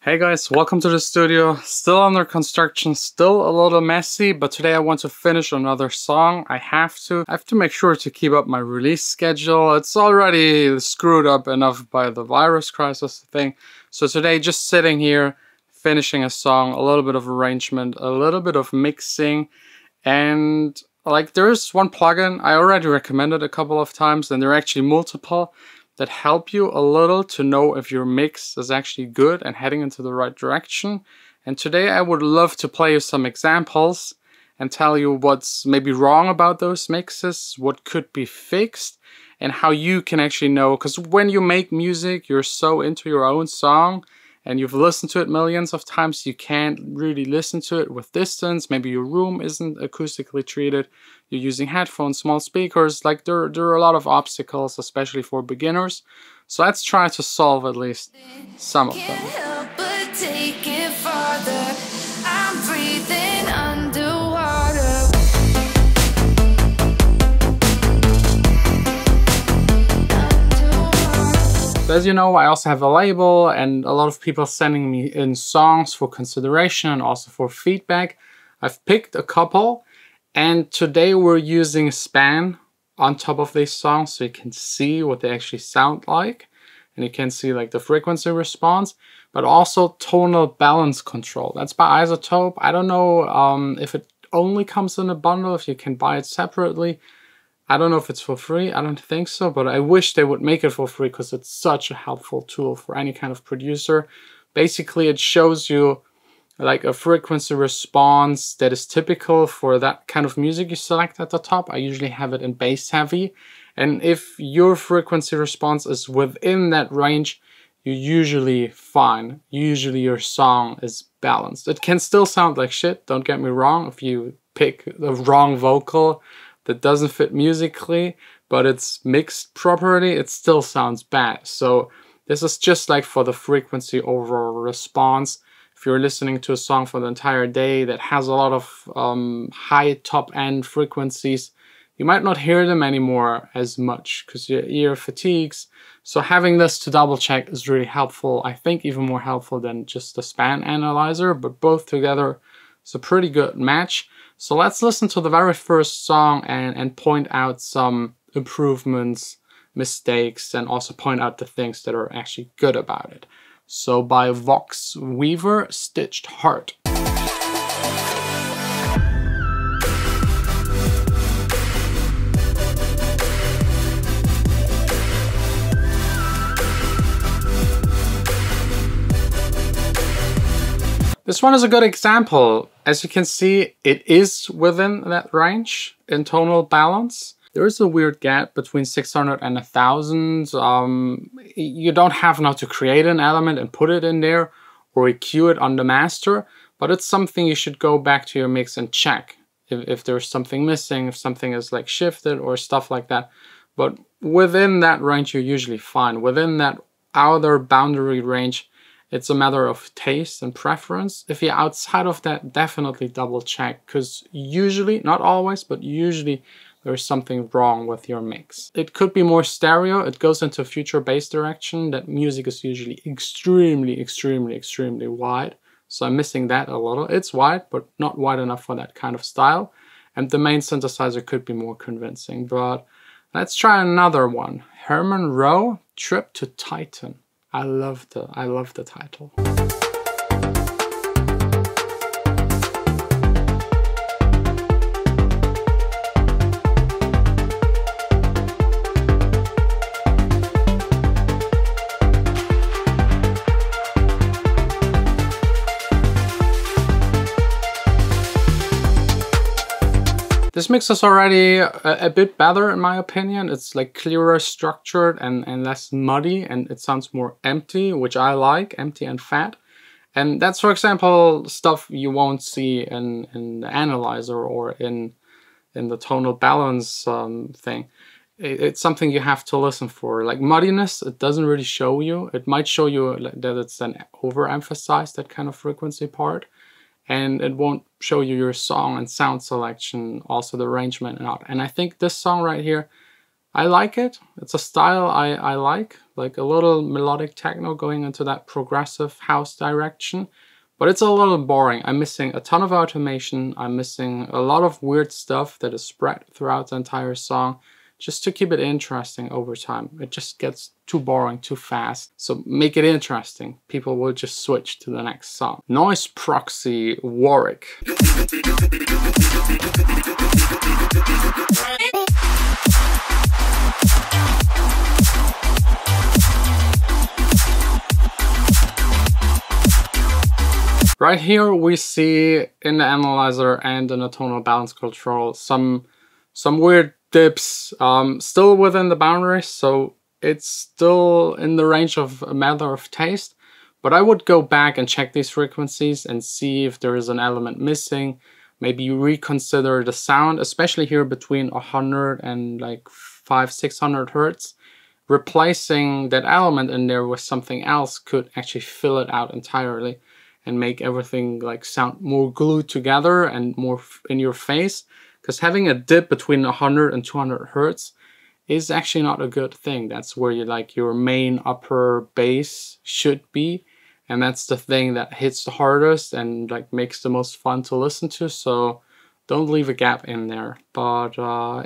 Hey guys, welcome to the studio. Still under construction, still a little messy, but today I want to finish another song. I have to make sure to keep up my release schedule. It's already screwed up enough by the virus crisis thing. So today, just sitting here, finishing a song, a little bit of arrangement, a little bit of mixing, and like there's one plugin I already recommended a couple of times, and there are actually multiple that help you a little to know if your mix is actually good and heading into the right direction. And today I would love to play you some examples and tell you what's maybe wrong about those mixes, what could be fixed, and how you can actually know. Because when you make music, you're so into your own song and you've listened to it millions of times, you can't really listen to it with distance. Maybe your room isn't acoustically treated. You're using headphones, small speakers. Like there are a lot of obstacles, especially for beginners. So let's try to solve at least some of them. So as you know, I also have a label and a lot of people sending me in songs for consideration and also for feedback. I've picked a couple, and today we're using span on top of these songs so you can see what they actually sound like. And you can see like the frequency response, but also tonal balance control. That's by Isotope. I don't know if it only comes in a bundle, if you can buy it separately. I don't know if it's for free, I don't think so, but I wish they would make it for free because it's such a helpful tool for any kind of producer. Basically, it shows you like a frequency response that is typical for that kind of music you select at the top. I usually have it in bass heavy. And if your frequency response is within that range, you're usually fine. Usually your song is balanced. It can still sound like shit, don't get me wrong, if you pick the wrong vocal that doesn't fit musically, but it's mixed properly, it still sounds bad. So this is just like for the frequency over response. If you're listening to a song for the entire day that has a lot of high top end frequencies, you might not hear them anymore as much because your ear fatigues. So having this to double check is really helpful. I think even more helpful than just the span analyzer, but both together is a pretty good match. So let's listen to the very first song and point out some improvements, mistakes, and also point out the things that are actually good about it. So by Vox Weaver, Stitched Heart. This one is a good example. As you can see, it is within that range in tonal balance. There is a weird gap between 600 and 1000. You don't have now to create an element and put it in there or EQ it on the master, but it's something you should go back to your mix and check if there's something missing, if something is like shifted or stuff like that. But within that range, you're usually fine. Within that outer boundary range, it's a matter of taste and preference. If you're outside of that, definitely double check, because usually, not always, but usually there's something wrong with your mix. It could be more stereo. It goes into future bass direction. That music is usually extremely, extremely, extremely wide. So I'm missing that a little. It's wide, but not wide enough for that kind of style. And the main synthesizer could be more convincing, but let's try another one. Herman Rowe, Trip to Titan. I love the title. This mix is already a bit better in my opinion. It's like clearer structured and less muddy, and it sounds more empty, which I like, empty and fat. And that's, for example, stuff you won't see in the analyzer or in the tonal balance thing. It's something you have to listen for. Like muddiness, it doesn't really show you. It might show you that it's then overemphasized, that kind of frequency part. And it won't show you your song and sound selection, also the arrangement and out. And I think this song right here, I like it. It's a style I like a little melodic techno going into that progressive house direction. But it's a little boring. I'm missing a ton of automation. I'm missing a lot of weird stuff that is spread throughout the entire song, just to keep it interesting over time. It just gets too boring too fast. So make it interesting. People will just switch to the next song. Noise Proxy Warwick. Right here we see in the analyzer and in the tonal balance control some weird dips, still within the boundaries, so it's still in the range of a matter of taste. But I would go back and check these frequencies and see if there is an element missing. Maybe reconsider the sound, especially here between 100 and like 500-600 hertz. Replacing that element in there with something else could actually fill it out entirely and make everything like sound more glued together and more in your face. Because having a dip between 100 and 200 hertz is actually not a good thing. That's where you like your main upper bass should be. And that's the thing that hits the hardest and like makes the most fun to listen to. So don't leave a gap in there. But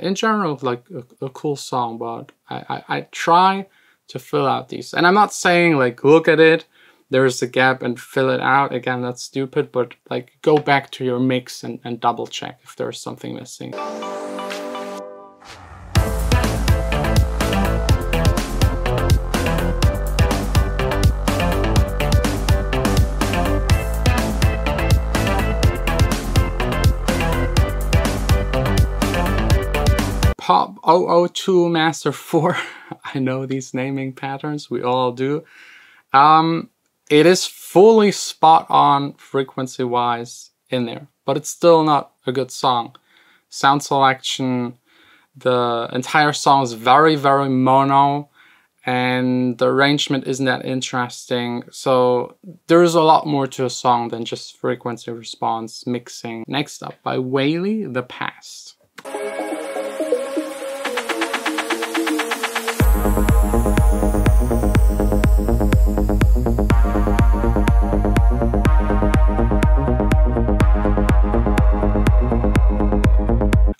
in general, like a cool song, but I try to fill out these. And I'm not saying like, look at it, there's a gap and fill it out. Again, that's stupid, but like go back to your mix and double check if there's something missing. Pop 002 Master 4. I know these naming patterns, we all do. It is fully spot on frequency wise in there, but it's still not a good song. Sound selection, the entire song is very, very mono, and the arrangement isn't that interesting. So there's a lot more to a song than just frequency response mixing. Next up, by Whaley, The Past.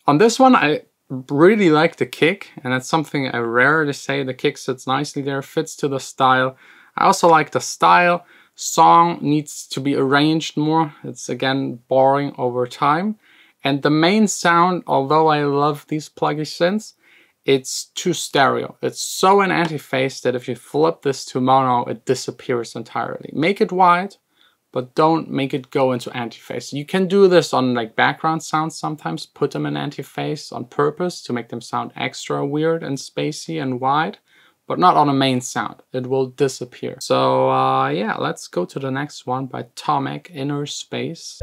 On this one, I really like the kick, and that's something I rarely say. The kick sits nicely there, fits to the style. I also like the style. Song needs to be arranged more. It's again boring over time. And the main sound, although I love these pluggy synths, it's too stereo. It's so in antiphase that if you flip this to mono, it disappears entirely. Make it wide, but don't make it go into antiphase. You can do this on like background sounds sometimes, put them in antiphase on purpose to make them sound extra weird and spacey and wide, but not on a main sound. It will disappear. So yeah, let's go to the next one by Tomek, Inner Space.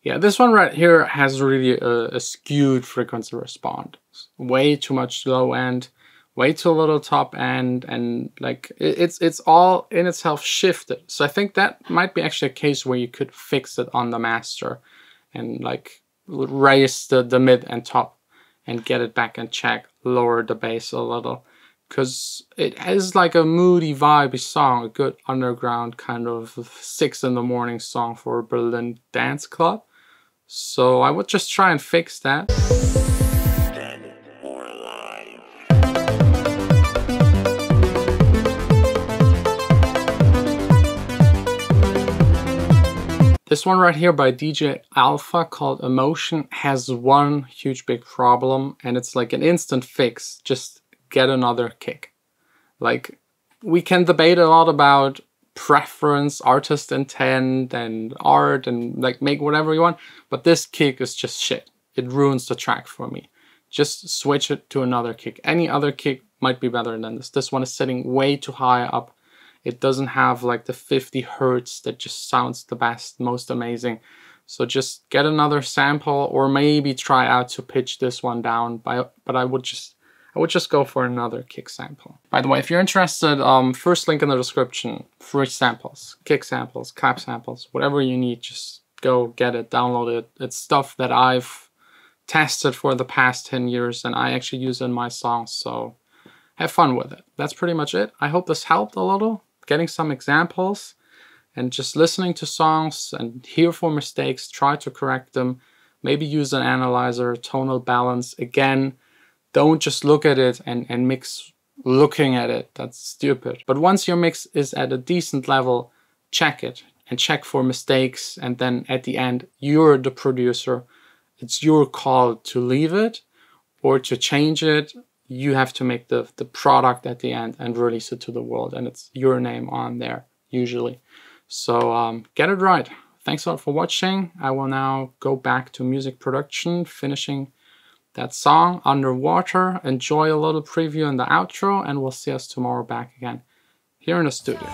Yeah, this one right here has really a skewed frequency response. Way too much low end, way too little top end, and like it's all in itself shifted. So I think that might be actually a case where you could fix it on the master and like raise the mid and top and get it back in check, lower the bass a little. Because it has like a moody, vibey song, a good underground kind of 6 in the morning song for a Berlin dance club. So I would just try and fix that. This one right here by DJ Alpha called Emotion has one huge big problem, and it's like an instant fix. Just get another kick. Like, we can debate a lot about preference, artist intent, and art, and like make whatever you want, but this kick is just shit. It ruins the track for me. Just switch it to another kick. Any other kick might be better than this. This one is sitting way too high up. It doesn't have like the 50 hertz that just sounds the best, most amazing. So just get another sample, or maybe try out to pitch this one down. But I would just go for another kick sample. By the way, if you're interested, first link in the description, free samples, kick samples, clap samples, whatever you need, just go get it, download it. It's stuff that I've tested for the past 10 years and I actually use in my songs, so have fun with it. That's pretty much it. I hope this helped a little, getting some examples and just listening to songs and hear for mistakes, try to correct them, maybe use an analyzer, tonal balance. Again, don't just look at it and mix looking at it. That's stupid. But once your mix is at a decent level, check it and check for mistakes. And then at the end, you're the producer. It's your call to leave it or to change it. You have to make the product at the end and release it to the world. And it's your name on there, usually. So get it right. Thanks a lot for watching. I will now go back to music production, finishing that song, Underwater. Enjoy a little preview in the outro, and we'll see us tomorrow back again here in the studio.